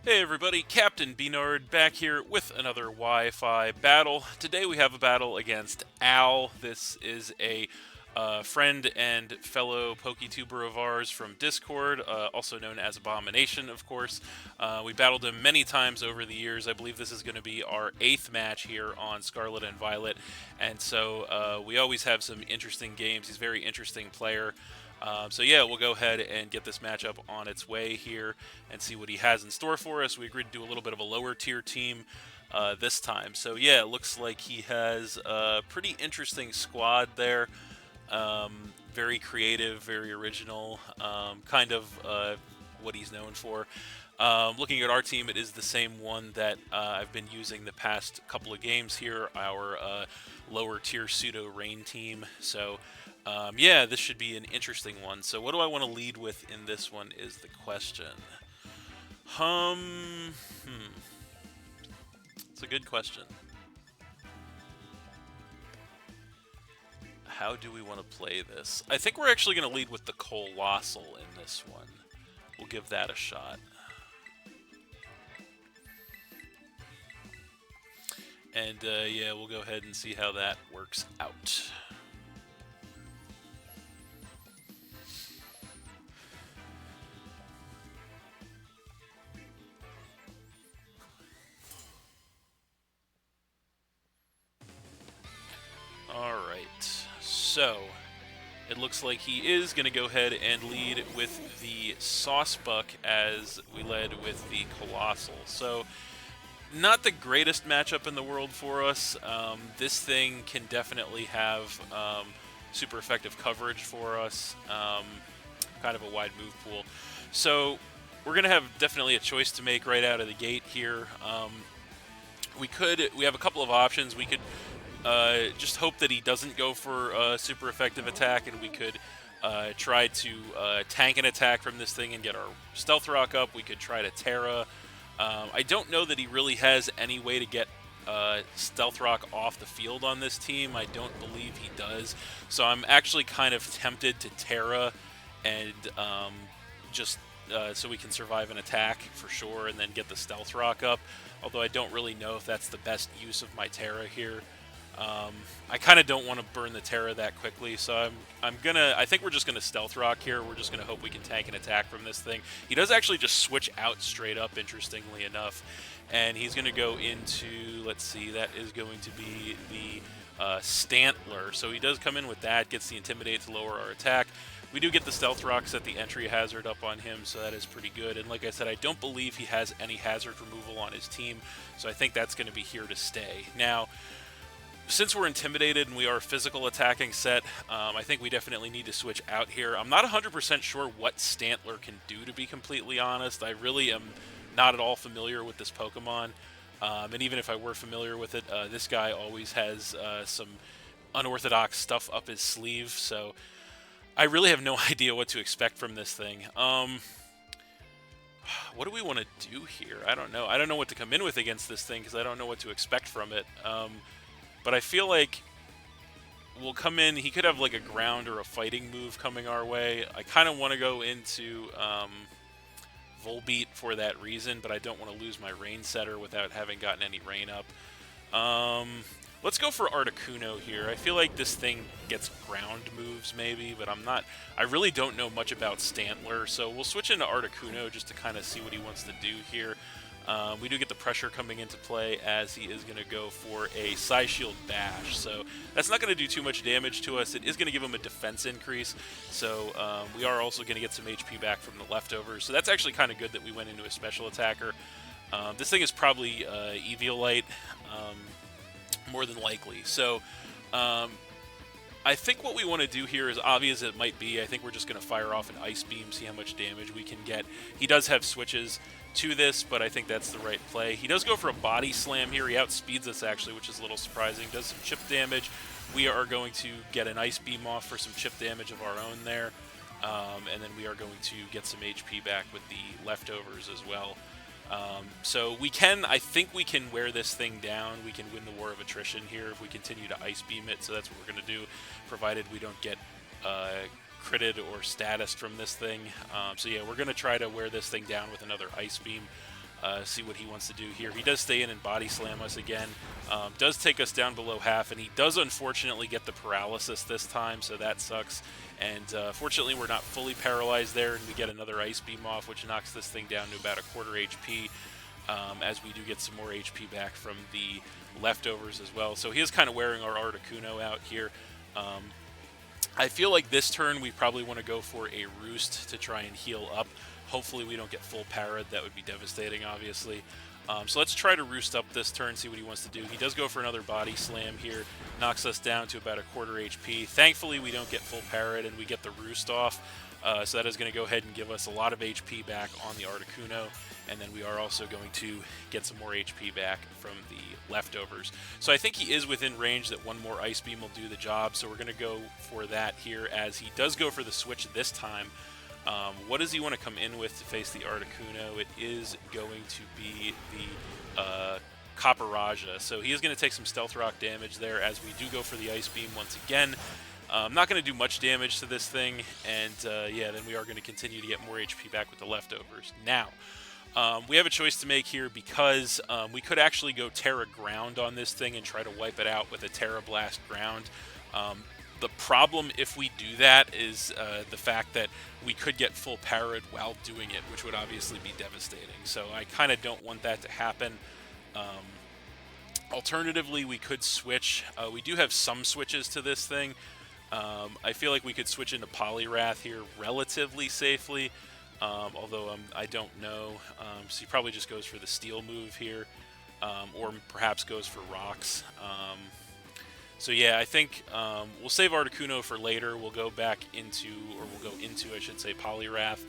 Hey everybody, Captain B-Nard back here with another Wi-Fi battle. Today we have a battle against Al. This is a friend and fellow PokeTuber of ours from Discord, also known as Abomination, of course. We battled him many times over the years. I believe this is going to be our 8th match here on Scarlet and Violet, and so we always have some interesting games. He's a very interesting player. So yeah, we'll go ahead and get this matchup on its way here and see what he has in store for us. We agreed to do a little bit of a lower tier team this time. So yeah, it looks like he has a pretty interesting squad there. Very creative, very original, kind of what he's known for. Looking at our team, it is the same one that I've been using the past couple of games here, our lower tier pseudo rain team. So yeah, this should be an interesting one. So what do I want to lead with in this one is the question. Um, hmm. It's a good question. How do we want to play this? I think we're actually going to lead with the Colossal in this one. We'll give that a shot. And yeah, we'll go ahead and see how that works out. Alright, so it looks like he is going to go ahead and lead with the Saucebuck as we led with the Colossal. So, not the greatest matchup in the world for us. This thing can definitely have super effective coverage for us, kind of a wide move pool. So, we're going to have definitely a choice to make right out of the gate here. We have a couple of options. We could just hope that he doesn't go for a super effective attack, and we could try to tank an attack from this thing and get our Stealth Rock up. We could try to Terra. I don't know that he really has any way to get Stealth Rock off the field on this team. I don't believe he does. So I'm actually kind of tempted to Terra and just so we can survive an attack for sure and then get the Stealth Rock up. Although I don't really know if that's the best use of my Terra here. I kind of don't want to burn the Terra that quickly, so I think we're just gonna Stealth Rock here. We're just gonna hope we can tank an attack from this thing. He does actually just switch out straight up, interestingly enough, and he's gonna go into, let's see, that is going to be the Stantler. So he does come in with that, gets the Intimidate to lower our attack. We do get the Stealth Rocks at the entry hazard up on him, so that is pretty good. And like I said, I don't believe he has any hazard removal on his team, so I think that's going to be here to stay. Now, since we're intimidated and we are a physical attacking set, I think we definitely need to switch out here. I'm not 100% sure what Stantler can do, to be completely honest. I really am not at all familiar with this Pokemon. And even if I were familiar with it, this guy always has some unorthodox stuff up his sleeve, so I really have no idea what to expect from this thing. What do we want to do here? I don't know. I don't know what to come in with against this thing because I don't know what to expect from it. But I feel like we'll come in. He could have like a ground or a fighting move coming our way. I kind of want to go into Volbeat for that reason, but I don't want to lose my rain setter without having gotten any rain up. Let's go for Articuno here. I feel like this thing gets ground moves maybe, but I really don't know much about Stantler, so we'll switch into Articuno just to kind of see what he wants to do here. We do get the pressure coming into play as he is going to go for a Psy-Shield Bash. So that's not going to do too much damage to us. It is going to give him a defense increase. So we are also going to get some HP back from the leftovers. So that's actually kind of good that we went into a special attacker. This thing is probably Eviolite, more than likely. So I think what we want to do here, as obvious as it might be, I think we're just going to fire off an Ice Beam, see how much damage we can get. He does have switches to this, but I think that's the right play. He does go for a Body Slam here. He outspeeds us, actually, which is a little surprising. Does some chip damage. We are going to get an Ice Beam off for some chip damage of our own there. And then we are going to get some HP back with the leftovers as well. So I think we can wear this thing down. We can win the War of Attrition here if we continue to Ice Beam it, so that's what we're going to do, provided we don't get critted or statused from this thing. So yeah, we're going to try to wear this thing down with another Ice Beam. see what he wants to do here. He does stay in and body slam us again. Does take us down below half, and he does unfortunately get the paralysis this time, so that sucks. And fortunately, we're not fully paralyzed there, and we get another Ice Beam off, which knocks this thing down to about a quarter HP, as we do get some more HP back from the leftovers as well. So he is kind of wearing our Articuno out here. I feel like this turn we probably want to go for a Roost to try and heal up. Hopefully we don't get full parried. That would be devastating, obviously. So let's try to Roost up this turn, see what he wants to do. He does go for another body slam here, knocks us down to about a quarter HP. Thankfully, we don't get full parried and we get the Roost off. So that is going to go ahead and give us a lot of HP back on the Articuno, and then we are also going to get some more HP back from the leftovers. So I think he is within range that one more Ice Beam will do the job, so we're going to go for that here, as he does go for the switch this time. What does he want to come in with to face the Articuno? It is going to be the Caparajah. So he is going to take some Stealth Rock damage there, as we do go for the Ice Beam once again. Not going to do much damage to this thing, and yeah, then we are going to continue to get more HP back with the leftovers. Now, we have a choice to make here, because we could actually go Terra Ground on this thing and try to wipe it out with a Terra Blast Ground. The problem if we do that is the fact that we could get full parried while doing it, which would obviously be devastating. So I kind of don't want that to happen. Alternatively, we could switch. We do have some switches to this thing. I feel like we could switch into Poliwrath here relatively safely, although I don't know. So he probably just goes for the Steel move here, or perhaps goes for Rocks. So yeah, I think we'll save Articuno for later. We'll go back into, or we'll go into, I should say, Poliwrath,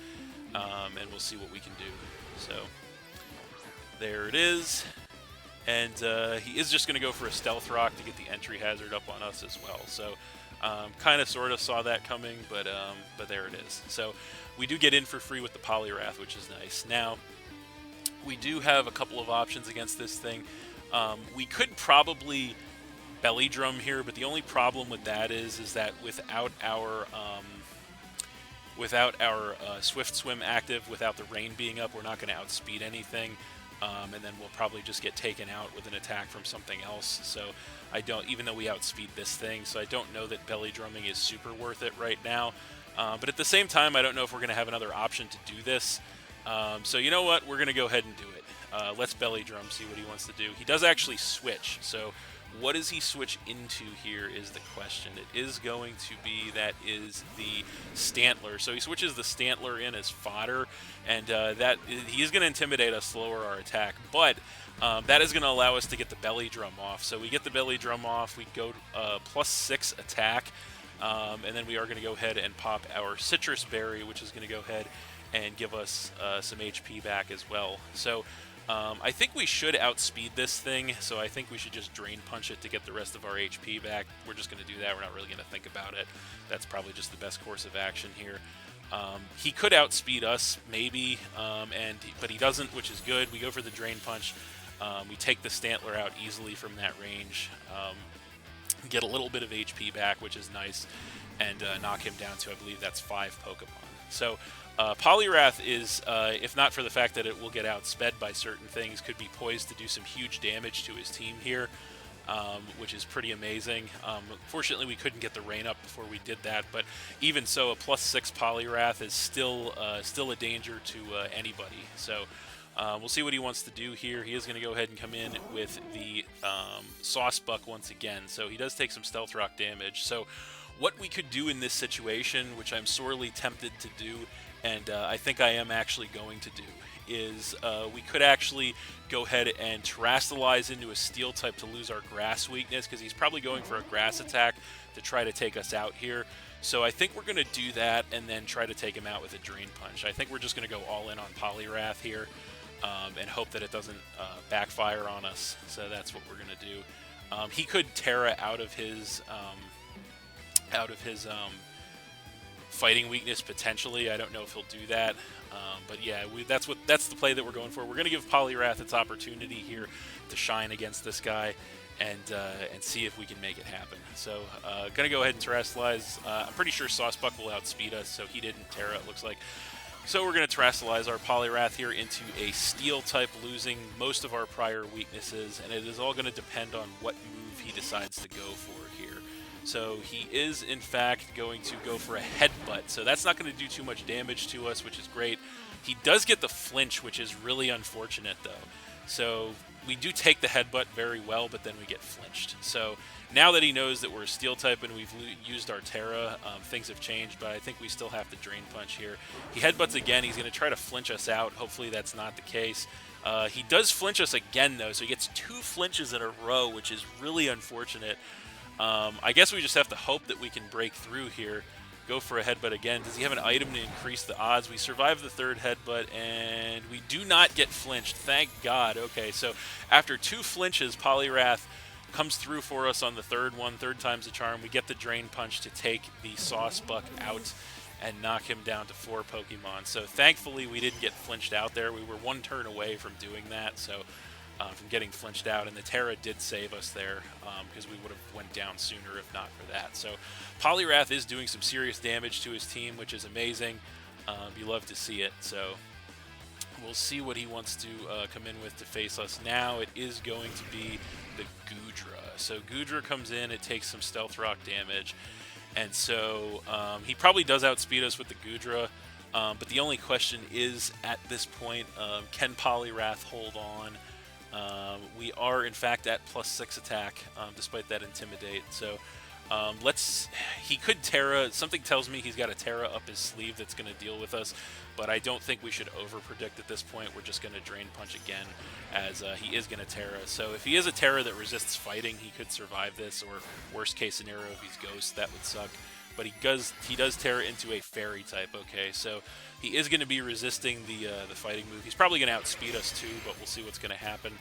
and we'll see what we can do. So there it is. And he is just going to go for a Stealth Rock to get the entry hazard up on us as well. So kind of sort of saw that coming, but there it is. So we do get in for free with the Poliwrath, which is nice. Now, we do have a couple of options against this thing. We could probably Belly Drum here, but the only problem with that is that without our Swift Swim active, without the rain being up, we're not going to outspeed anything. And then we'll probably just get taken out with an attack from something else. So I don't, even though we outspeed this thing, so I don't know that Belly Drumming is super worth it right now. But at the same time, I don't know if we're going to have another option to do this. So you know what? We're going to go ahead and do it. Let's Belly Drum, see what he wants to do. He does actually switch, so what does he switch into here is the question. It is going to be, that is the Stantler. So he switches the Stantler in as fodder, and that he is going to intimidate us, lower our attack, but that is going to allow us to get the Belly Drum off. So we get the Belly Drum off, we go +6 attack, and then we are going to go ahead and pop our Citrus Berry, which is going to go ahead and give us some HP back as well. So I think we should outspeed this thing, so I think we should just Drain Punch it to get the rest of our HP back. We're just going to do that. We're not really going to think about it. That's probably just the best course of action here. He could outspeed us, maybe, but he doesn't, which is good. We go for the Drain Punch. We take the Stantler out easily from that range, get a little bit of HP back, which is nice, and knock him down to, I believe that's 5 Pokemon. So Poliwrath is, if not for the fact that it will get outsped by certain things, could be poised to do some huge damage to his team here, which is pretty amazing. Fortunately, we couldn't get the rain up before we did that, but even so, a +6 Poliwrath is still a danger to anybody. So we'll see what he wants to do here. He is going to go ahead and come in with the Sauce Buck once again. So he does take some Stealth Rock damage. So what we could do in this situation, which I'm sorely tempted to do, and I think I am actually going to do, is we could actually go ahead and Terrastallize into a Steel type to lose our Grass weakness, because he's probably going for a Grass attack to try to take us out here. So I think we're going to do that and then try to take him out with a Drain Punch. I think we're just going to go all in on Poliwrath here and hope that it doesn't backfire on us. So that's what we're going to do. He could Terra out of his fighting weakness potentially. I don't know if he'll do that, but yeah, that's the play that we're going for. We're going to give Poliwrath its opportunity here to shine against this guy, and see if we can make it happen. So going to go ahead and Terrastallize. I'm pretty sure Saucebuck will outspeed us, so he didn't Terra, it looks like. So we're going to Terrasilize our Poliwrath here into a Steel type, losing most of our prior weaknesses, and it is all going to depend on what move he decides to go for here. So he is, in fact, going to go for a Headbutt, so that's not going to do too much damage to us, which is great. He does get the flinch, which is really unfortunate, though. So we do take the Headbutt very well, but then we get flinched. So now that he knows that we're a Steel type and we've used our Terra, things have changed, but I think we still have to Drain Punch here. He Headbutts again. He's going to try to flinch us out. Hopefully that's not the case. He does flinch us again, though, so he gets 2 flinches in a row, which is really unfortunate. I guess we just have to hope that we can break through here. Go for a Headbutt again. Does he have an item to increase the odds? We survive the 3rd Headbutt, and we do not get flinched. Thank God. Okay, so after 2 flinches, Poliwrath comes through for us on the 3rd one. 3rd time's the charm. We get the Drain Punch to take the Sauce Buck out and knock him down to 4 Pokemon. So thankfully, we didn't get flinched out there. We were 1 turn away from doing that, so from getting flinched out, and the Terra did save us there because we would have went down sooner if not for that. So Poliwrath is doing some serious damage to his team, which is amazing. You love to see it. So we'll see what he wants to come in with to face us now. It is going to be the Goodra. So Goodra comes in, it takes some Stealth Rock damage, and so he probably does outspeed us with the Goodra. But the only question is, at this point, can Poliwrath hold on? We are, in fact, at +6 attack, despite that Intimidate. So he could Terra. Something tells me he's got a Terra up his sleeve that's going to deal with us, but I don't think we should over-predict at this point. We're just going to Drain Punch again, as he is going to Terra. So if he is a Terra that resists fighting, he could survive this, or worst case scenario, if he's Ghost, that would suck. But he does Terra into a Fairy type. Okay, so he is going to be resisting the fighting move. He's probably going to outspeed us too, but we'll see what's going to happen,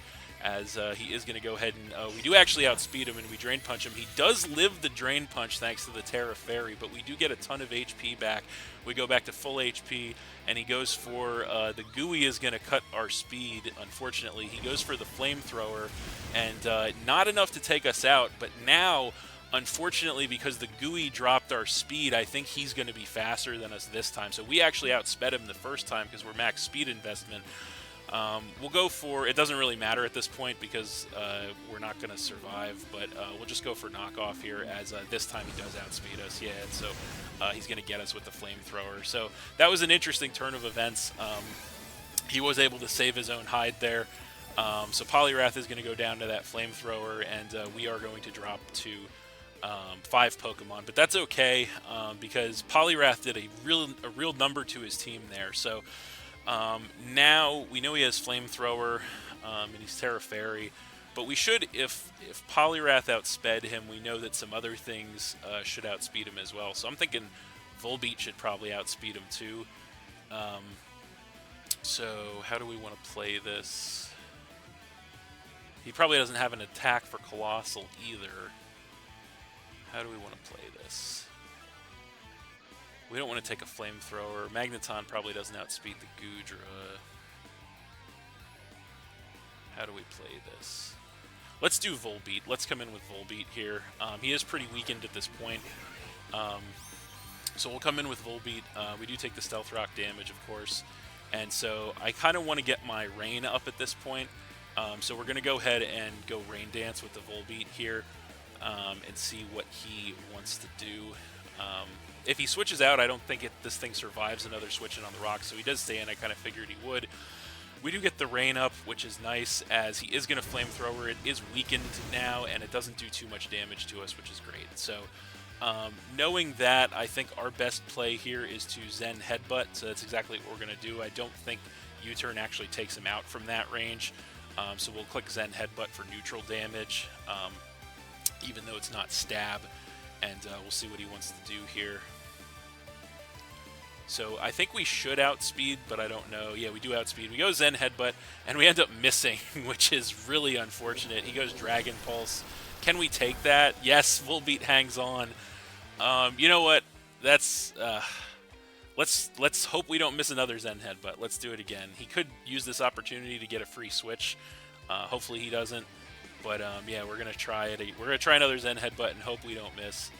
as he is going to go ahead and we do actually outspeed him, and we Drain Punch him. He does live the Drain Punch thanks to the Terra Fairy, but we do get a ton of HP back. We go back to full HP, and he goes for the Gooey is going to cut our speed, unfortunately. He goes for the Flamethrower, and not enough to take us out, but now, unfortunately, because the Gooey dropped our speed, I think he's going to be faster than us this time. So we actually outsped him the first time because we're max speed investment. We'll go for, it doesn't really matter at this point because we're not going to survive, but we'll just go for knockoff here, as this time he does outspeed us. Yeah, and so he's going to get us with the Flamethrower. So that was an interesting turn of events. He was able to save his own hide there. So Poliwrath is going to go down to that Flamethrower, and we are going to drop to 5 Pokemon, but that's okay because Poliwrath did a real number to his team there. So now we know he has Flamethrower and he's Terra Fairy, but we should, if Poliwrath outsped him, we know that some other things should outspeed him as well. So I'm thinking Volbeat should probably outspeed him too. So how do we want to play this? He probably doesn't have an attack for Colossal either. How do we want to play this? We don't want to take a Flamethrower. Magneton probably doesn't outspeed the Goodra. How do we play this? Let's do Volbeat. Let's come in with Volbeat here. He is pretty weakened at this point. So we'll come in with Volbeat. We do take the Stealth Rock damage, of course. And so I kind of want to get my Rain up at this point. So we're going to go ahead and go Rain Dance with the Volbeat here. And see what he wants to do. If he switches out, I don't think this thing survives another switching on the rocks, so he does stay in. I kind of figured he would. We do get the Rain up, which is nice, as he is going to Flamethrower. It is weakened now, and it doesn't do too much damage to us, which is great. So knowing that, I think our best play here is to Zen Headbutt, so that's exactly what we're going to do. I don't think U-Turn actually takes him out from that range, so we'll click Zen Headbutt for neutral damage. Even though it's not stab, and we'll see what he wants to do here. So I think we should outspeed, but I don't know. Yeah, we do outspeed. We go Zen Headbutt, and we end up missing, which is really unfortunate. He goes Dragon Pulse. Can we take that? Yes, Volbeat hangs on. You know what? That's let's hope we don't miss another Zen Headbutt. Let's do it again. He could use this opportunity to get a free switch. Hopefully he doesn't. But yeah, we're gonna try it. We're gonna try another Zen Headbutt and hope we don't miss.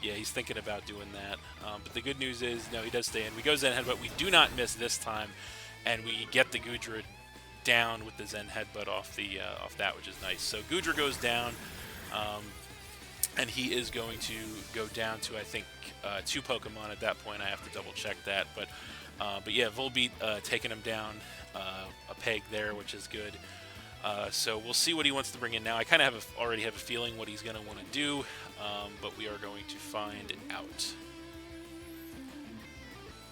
Yeah, he's thinking about doing that. But the good news is, no, he does stay in. We go Zen Headbutt. We do not miss this time, and we get the Goodra down with the Zen Headbutt off that, which is nice. So Goodra goes down, and he is going to go down to, I think, 2 Pokemon at that point. I have to double check that, but yeah, Volbeat taking him down a peg there, which is good. So we'll see what he wants to bring in now. I kind of already have a feeling what he's going to want to do, but we are going to find out.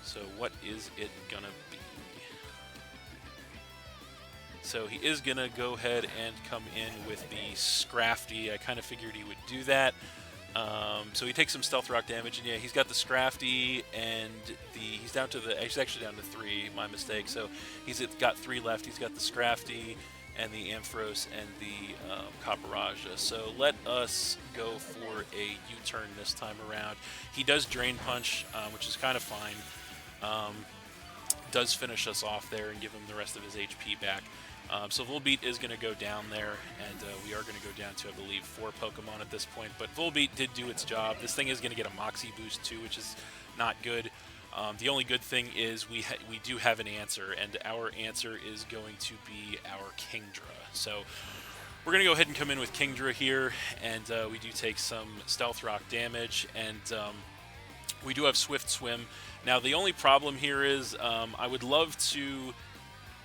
So what is it going to be? So he is going to go ahead and come in with the Scrafty. I kind of figured he would do that. So he takes some Stealth Rock damage, and yeah, he's got the Scrafty, and he's down to he's actually down to 3, my mistake. So he's got 3 left. He's got the Scrafty, and the Ampharos, and the Copperajah. So let us go for a U-turn this time around. He does Drain Punch, which is kind of fine. Does finish us off there and give him the rest of his HP back. So Volbeat is going to go down there, and we are going to go down to, I believe, 4 Pokemon at this point. But Volbeat did do its job. This thing is going to get a Moxie boost too, which is not good. The only good thing is we do have an answer, and our answer is going to be our Kingdra. So we're going to go ahead and come in with Kingdra here, and we do take some Stealth Rock damage, and we do have Swift Swim. Now the only problem here is I would love to...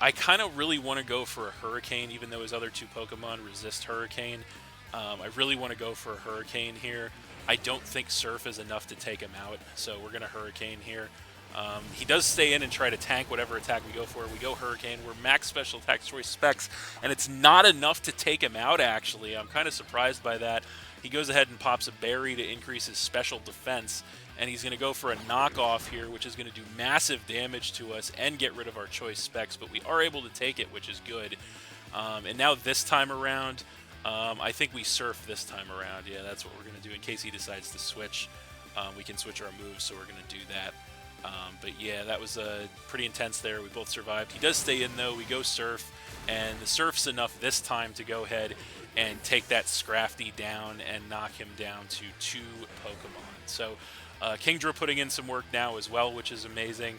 I kind of really want to go for a Hurricane, even though his other 2 Pokemon resist Hurricane. I really want to go for a Hurricane here. I don't think Surf is enough to take him out, so we're going to Hurricane here. He does stay in and try to tank whatever attack we go for. We go Hurricane. We're max special attack choice specs, and it's not enough to take him out, actually. I'm kind of surprised by that. He goes ahead and pops a Berry to increase his special defense, and he's going to go for a knockoff here, which is going to do massive damage to us and get rid of our choice specs, but we are able to take it, which is good. And now this time around, I think we Surf this time around. Yeah, that's what we're going to do in case he decides to switch. We can switch our moves, so we're going to do that. But yeah, that was pretty intense there. We both survived. He does stay in, though. We go Surf, and the Surf's enough this time to go ahead and take that Scrafty down and knock him down to 2 Pokemon. So Kingdra putting in some work now as well, which is amazing.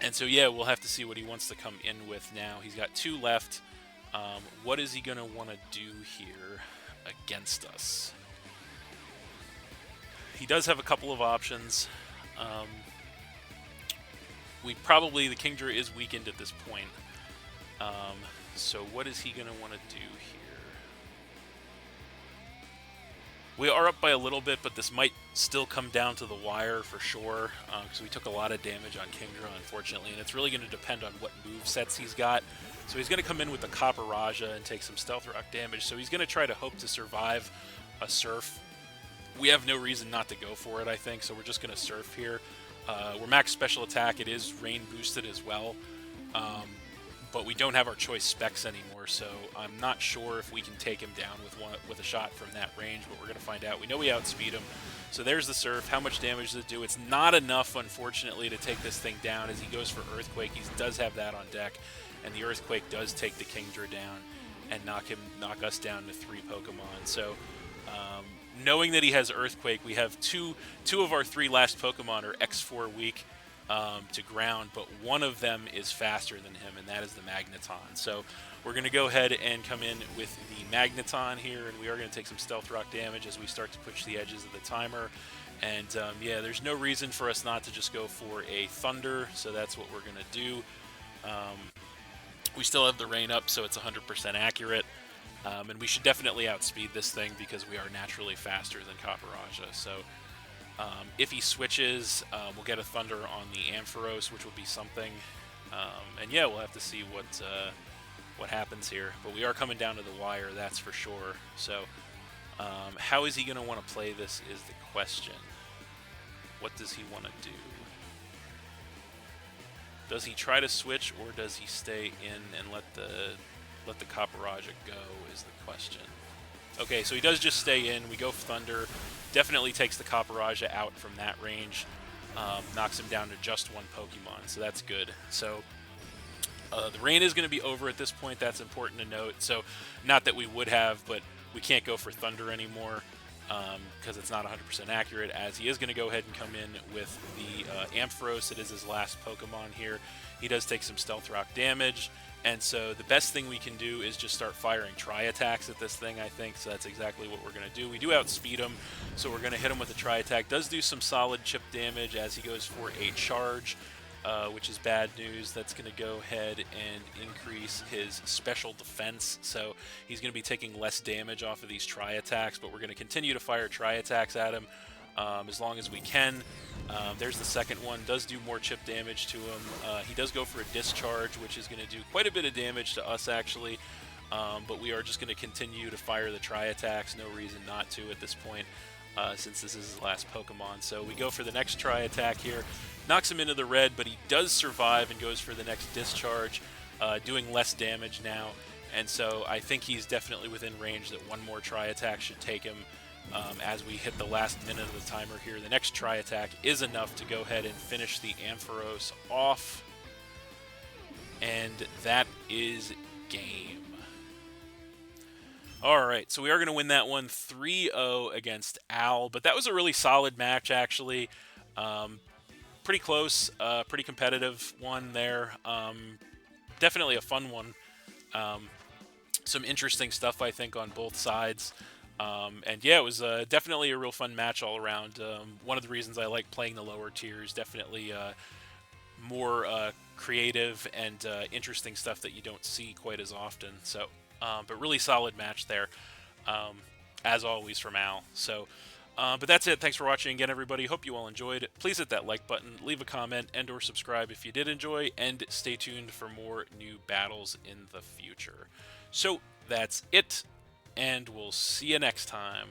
And so yeah, we'll have to see what he wants to come in with now. He's got 2 left. What is he going to want to do here against us? He does have a couple of options. The Kingdra is weakened at this point. So what is he going to want to do here? We are up by a little bit, but this might still come down to the wire for sure, because we took a lot of damage on Kingdra, unfortunately, and it's really going to depend on what move sets he's got. So he's going to come in with the Copperajah and take some Stealth Rock damage, so he's going to try to hope to survive a Surf. We have no reason not to go for it, I think, so we're just going to Surf here. We're max special attack. It is rain boosted as well, but we don't have our choice specs anymore, so I'm not sure if we can take him down with a shot from that range, but we're going to find out. We know we outspeed him, so there's the Surf. How much damage does it do? It's not enough, unfortunately, to take this thing down as he goes for Earthquake. He does have that on deck, and the Earthquake does take the Kingdra down and knock us down to 3 Pokemon. So knowing that he has Earthquake, we have two of our 3 last Pokemon are X4 weak to ground, but one of them is faster than him, and that is the Magneton. So we're going to go ahead and come in with the Magneton here, and we are going to take some Stealth Rock damage as we start to push the edges of the timer. And yeah, there's no reason for us not to just go for a Thunder, so that's what we're going to do. We still have the rain up, so it's 100% accurate. And we should definitely outspeed this thing because we are naturally faster than Copperajah. So if he switches, we'll get a Thunder on the Ampharos, which will be something. And yeah, we'll have to see what happens here. But we are coming down to the wire, that's for sure. So how is he going to want to play this is the question. What does he want to do? Does he try to switch, or does he stay in and let the Copperajah go is the question. Okay, so he does just stay in. We go Thunder. Definitely takes the Copperajah out from that range. Knocks him down to just 1 Pokemon, so that's good. So the rain is going to be over at this point. That's important to note. So not that we would have, but we can't go for Thunder anymore. because it's not 100% accurate, as he is going to go ahead and come in with the Ampharos. It is his last Pokemon here. He does take some Stealth Rock damage, and so the best thing we can do is just start firing Tri-Attacks at this thing, I think, so that's exactly what we're going to do. We do outspeed him, so we're going to hit him with a Tri-Attack. Does do some solid chip damage as he goes for a Charge, which is bad news. That's going to go ahead and increase his special defense, so he's going to be taking less damage off of these Tri-Attacks, but we're going to continue to fire Tri-Attacks at him as long as we can. There's the second one. Does do more chip damage to him. He does go for a Discharge, which is going to do quite a bit of damage to us, actually, but we are just going to continue to fire the Tri-Attacks. No reason not to at this point, since this is his last Pokemon. So we go for the next Tri-Attack here. Knocks him into the red, but he does survive and goes for the next Discharge, doing less damage now. And so I think he's definitely within range that one more Tri-Attack should take him. As we hit the last minute of the timer here, the next Tri-Attack is enough to go ahead and finish the Ampharos off. And that is game. Alright, so we are going to win that one 3-0 against Al, but that was a really solid match, actually. Pretty close, pretty competitive one there. Definitely a fun one. Some interesting stuff, I think, on both sides. And yeah, it was definitely a real fun match all around. One of the reasons I like playing the lower tiers, definitely more creative and interesting stuff that you don't see quite as often. So, but really solid match there, as always from Al. So, but that's it. Thanks for watching again, everybody. Hope you all enjoyed. Please hit that like button, leave a comment, and or subscribe if you did enjoy, and stay tuned for more new battles in the future. So, that's it, and we'll see you next time.